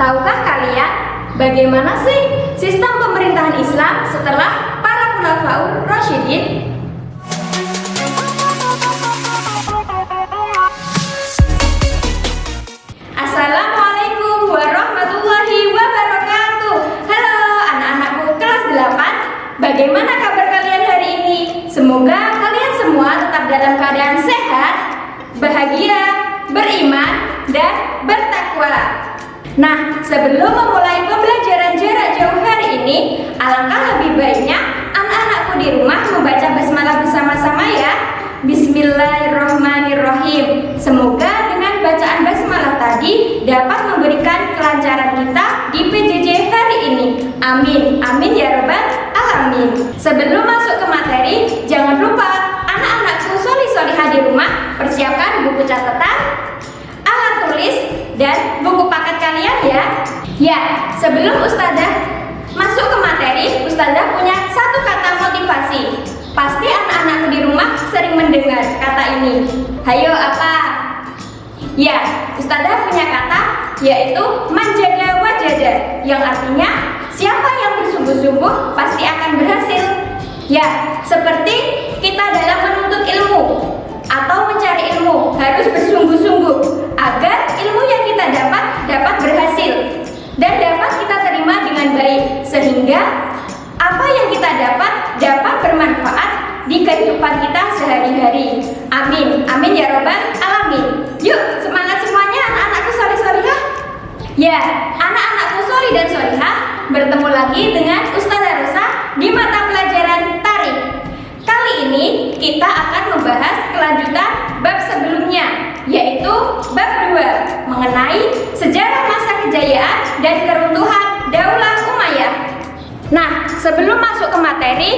Tahukah kalian bagaimana sih sistem pemerintahan Islam setelah para Khulafaur Rasyidin? Assalamualaikum warahmatullahi wabarakatuh. Halo anak-anakku kelas 8. Bagaimana kabar kalian hari ini? Semoga kalian semua tetap dalam keadaan sehat, bahagia, beriman, dan bertakwa. Nah, sebelum memulai pembelajaran jarak jauh hari ini, alangkah lebih baiknya anak-anakku di rumah membaca basmalah bersama-sama ya. Bismillahirrahmanirrahim. Semoga dengan bacaan basmalah tadi dapat memberikan kelancaran kita di PJJ hari ini. Amin, amin ya rabbal alamin. Sebelum masuk ke materi, jangan lupa anak-anakku solih-solihah di rumah persiapkan buku catatan, alat tulis, dan buku paket kalian ya. Ya, sebelum Ustazah masuk ke materi, Ustazah punya satu kata motivasi. Pasti anak-anakku di rumah sering mendengar kata ini. Hayo apa? Ya, Ustazah punya kata yaitu manjada wajada, yang artinya siapa yang bersungguh-sungguh pasti akan berhasil. Ya, seperti kita dalam menuntut ilmu atau mencari ilmu harus bersungguh-sungguh agar ilmu yang kita dapat berhasil dan dapat kita terima dengan baik, sehingga apa yang kita dapat bermanfaat di kehidupan kita sehari-hari. Amin, amin ya robbal alamin. Yuk semangat semuanya anak-anakku solih-solihah. Ya, anak-anakku solih dan solihah, bertemu lagi dengan Ustazah Rosa di mata pelajaran tarikh. Kali ini kita akan membahas kelanjutan bab sebelumnya, yaitu bab 2 mengenai sejarah masa kejayaan dan keruntuhan Daulah Umayyah. Nah, sebelum masuk ke materi,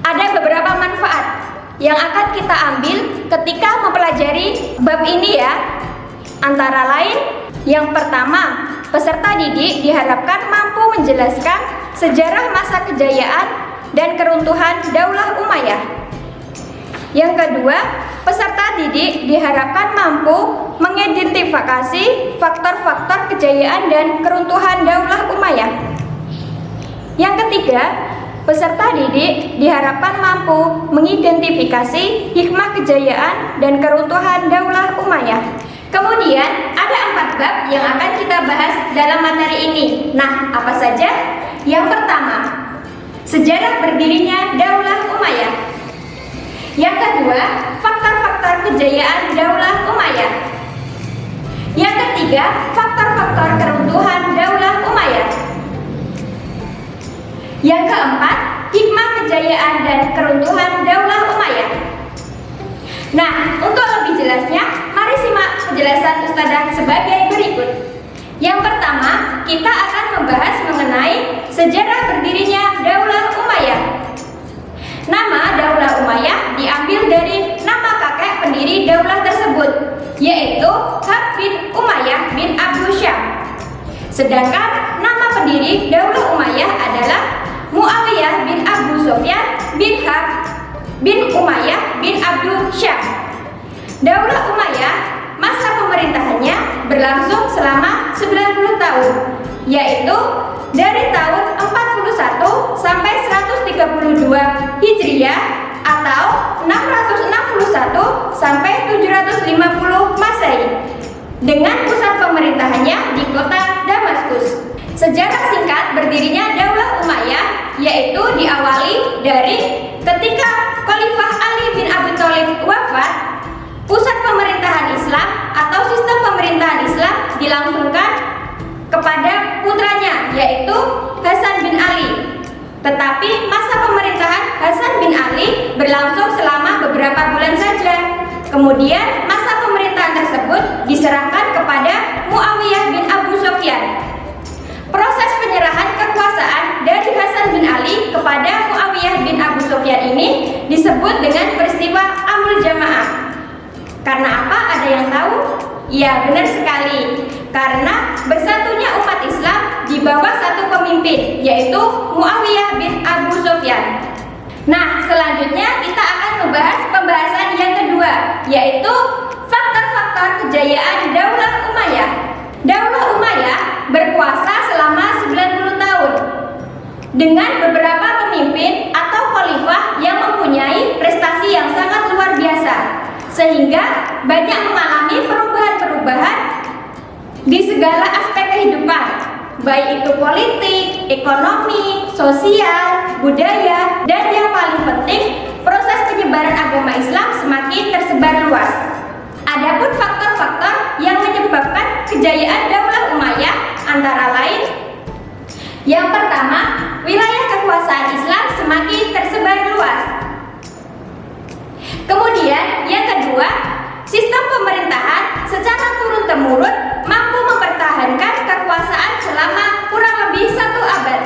ada beberapa manfaat yang akan kita ambil ketika mempelajari bab ini ya. Antara lain, yang pertama, peserta didik diharapkan mampu menjelaskan sejarah masa kejayaan dan keruntuhan Daulah Umayyah. Yang kedua, peserta didik diharapkan mampu mengidentifikasi faktor-faktor kejayaan dan keruntuhan Daulah Umayyah. Yang ketiga, peserta didik diharapkan mampu mengidentifikasi hikmah kejayaan dan keruntuhan Daulah Umayyah. Kemudian ada 4 bab yang akan kita bahas dalam materi ini. Nah, apa saja? Yang pertama, sejarah berdirinya Daulah Umayyah. Yang kedua, faktor-faktor kejayaan Daulah Umayyah. Yang ketiga, faktor-faktor keruntuhan Daulah Umayyah. Yang keempat, hikmah kejayaan dan keruntuhan Daulah Umayyah. Nah, untuk lebih jelasnya, mari simak penjelasan Ustazah sebagai berikut. Yang pertama, kita akan membahas mengenai sejarah berdirinya Daulah Umayyah. Nama Daulah Umayyah diambil dari nama kakek pendiri daulah tersebut, yaitu Hab bin Umayyah bin Abdul Syam. Sedangkan nama pendiri Daulah Umayyah adalah Muawiyah bin Abu Sufyan bin Hab bin Umayyah bin Abdul Syam. Daulah Umayyah masa pemerintahannya berlangsung selama 90 tahun, yaitu dari tahun 41 sampai 132 Hijriah atau 661 sampai 750 Masehi, dengan pusat pemerintahannya di kota Damaskus. Sejarah singkat berdirinya Daulah Umayyah yaitu diawali dari ketika Khalifah Ali bin Abi Thalib wafat, pusat pemerintahan Islam atau sistem pemerintahan Islam dilangsungkan kepada putranya yaitu Hasan bin Ali. Tetapi masa pemerintahan Hasan bin Ali berlangsung selama beberapa bulan saja. Kemudian masa pemerintahan tersebut diserahkan kepada Muawiyah bin Abu Sufyan. Proses penyerahan kekuasaan dari Hasan bin Ali kepada Muawiyah bin Abu Sufyan ini disebut dengan peristiwa Amul Jamaah. Karena apa? Ada yang tahu? Ya, benar sekali. Karena bersatunya umat Islam di bawah satu pemimpin, yaitu Muawiyah bin Abu Sufyan. Nah, selanjutnya kita akan membahas pembahasan yang kedua, yaitu faktor-faktor kejayaan Daulah Umayyah. Daulah Umayyah berkuasa dengan beberapa pemimpin atau khalifah yang mempunyai prestasi yang sangat luar biasa, sehingga banyak mengalami perubahan-perubahan di segala aspek kehidupan, baik itu politik, ekonomi, sosial, budaya, dan yang paling penting, proses penyebaran agama Islam semakin tersebar luas. Adapun faktor-faktor yang menyebabkan kejayaan Daulah Umayyah antara lain: yang pertama, wilayah kekuasaan Islam semakin tersebar luas. Kemudian, yang kedua, sistem pemerintahan secara turun-temurun mampu mempertahankan kekuasaan selama kurang lebih 1 abad.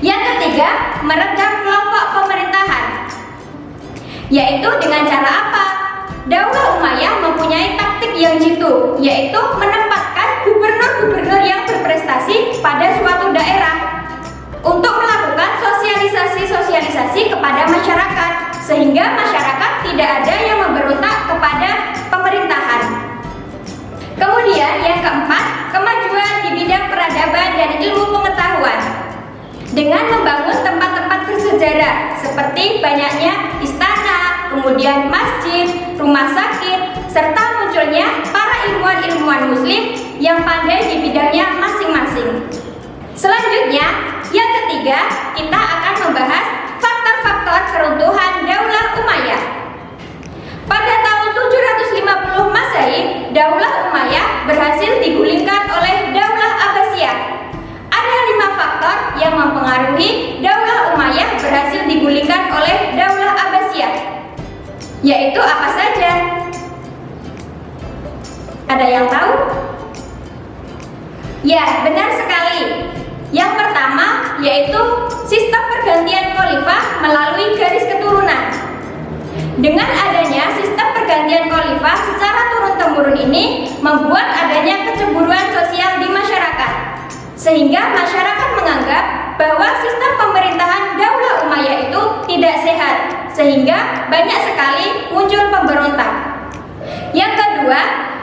Yang ketiga, meredam kelompok pemerintahan. Yaitu dengan cara apa? Daulah Umayyah mempunyai taktik yang jitu, yaitu menempatkan gubernur-gubernur yang berprestasi pada suatu daerah untuk melakukan sosialisasi kepada masyarakat, sehingga masyarakat tidak ada yang memberontak kepada pemerintahan. Kemudian yang keempat, kemajuan di bidang peradaban dan ilmu pengetahuan dengan membangun tempat-tempat bersejarah seperti banyaknya istana, kemudian masjid, rumah sakit, serta munculnya para ilmuwan-ilmuwan muslim yang pandai di bidangnya masing-masing. Selanjutnya, yang ketiga, kita akan membahas faktor-faktor keruntuhan Daulah Umayyah. Pada tahun 750 Masehi, Daulah Umayyah berhasil digulingkan oleh Daulah Abbasiyah. Ada 5 faktor yang mempengaruhi Daulah Umayyah berhasil digulingkan oleh Daulah Abbasiyah. Yaitu apa saja? Ada yang tahu? Ya, benar sekali. Yang pertama yaitu sistem pergantian khalifah melalui garis keturunan. Dengan adanya sistem pergantian khalifah secara turun-temurun ini membuat adanya kecemburuan sosial di masyarakat, sehingga masyarakat menganggap bahwa sistem pemerintahan Daulah Umayyah itu tidak sehat, sehingga banyak sekali muncul pemberontak. Yang kedua,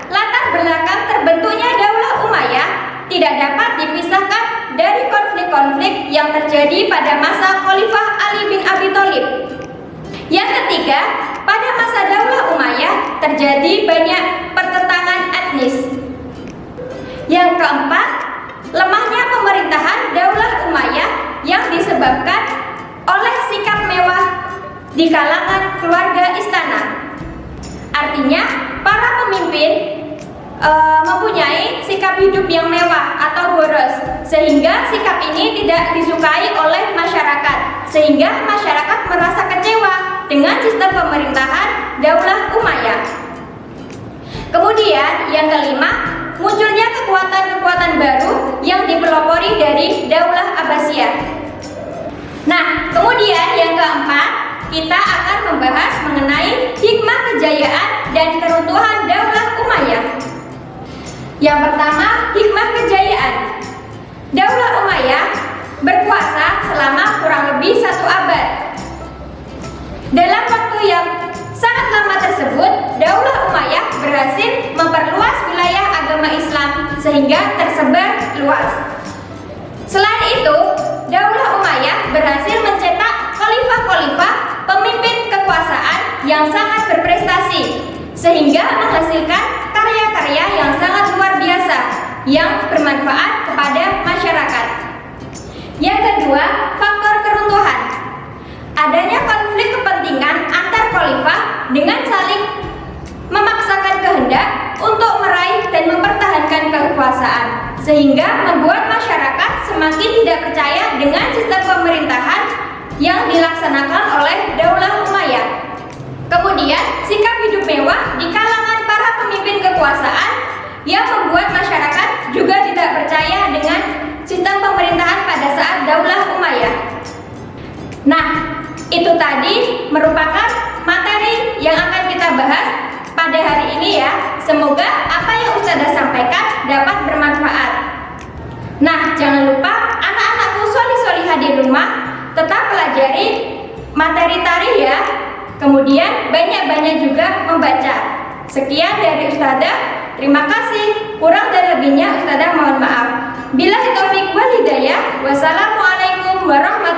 latar belakang terbentuknya Daulah Umayyah tidak dapat dipisahkan dari konflik-konflik yang terjadi pada masa Khalifah Ali bin Abi Thalib. Yang ketiga, pada masa Daulah Umayyah terjadi banyak pertentangan etnis. Yang keempat, lemahnya pemerintahan Daulah Umayyah yang disebabkan oleh sikap mewah di kalangan keluarga istana. Artinya, para pemimpin mempunyai sikap hidup yang mewah atau boros, sehingga sikap ini tidak disukai oleh masyarakat, sehingga masyarakat merasa kecewa dengan sistem pemerintahan Daulah Umayyah. Kemudian yang kelima, munculnya kekuatan-kekuatan baru yang dipelopori dari Daulah Abbasiyah. Nah, kemudian yang keempat, kita akan membahas mengenai hikmah kejayaan dan keruntuhan Daulah Umayyah. Yang pertama, hikmah kejayaan. Daulah Umayyah berkuasa selama kurang lebih 1 abad. Dalam waktu yang sangat lama tersebut, Daulah Umayyah berhasil memperluas wilayah agama Islam sehingga tersebar luas. Selain itu, Daulah Umayyah berhasil mencetak khalifah-khalifah pemimpin kekuasaan yang sangat berprestasi, sehingga menghasilkan karya-karya yang sangat luar biasa yang bermanfaat kepada masyarakat. Yang kedua, faktor keruntuhan. Adanya konflik kepentingan antar khalifah dengan saling memaksakan kehendak untuk meraih dan mempertahankan kekuasaan, sehingga membuat masyarakat semakin tidak percaya dengan sistem pemerintahan yang dilaksanakan oleh Daulah Umayyah. Kemudian, sikap hidup mewah di kalangan para pemimpin kekuasaan yang membuat masyarakat juga tidak percaya dengan sistem pemerintahan pada saat Daulah Umayyah. Nah, itu tadi merupakan materi yang akan kita bahas pada hari ini ya. Semoga apa yang Ustazah sampaikan dapat bermanfaat. Nah, jangan lupa anak-anakku sholih-sholihah di rumah tetap pelajari materi tarikh ya. Kemudian banyak-banyak juga membaca. Sekian dari Ustazah. Terima kasih. Kurang dan lebihnya Ustazah mohon maaf. Billahi taufiq wal hidayah. Wassalamualaikum warahmatullahi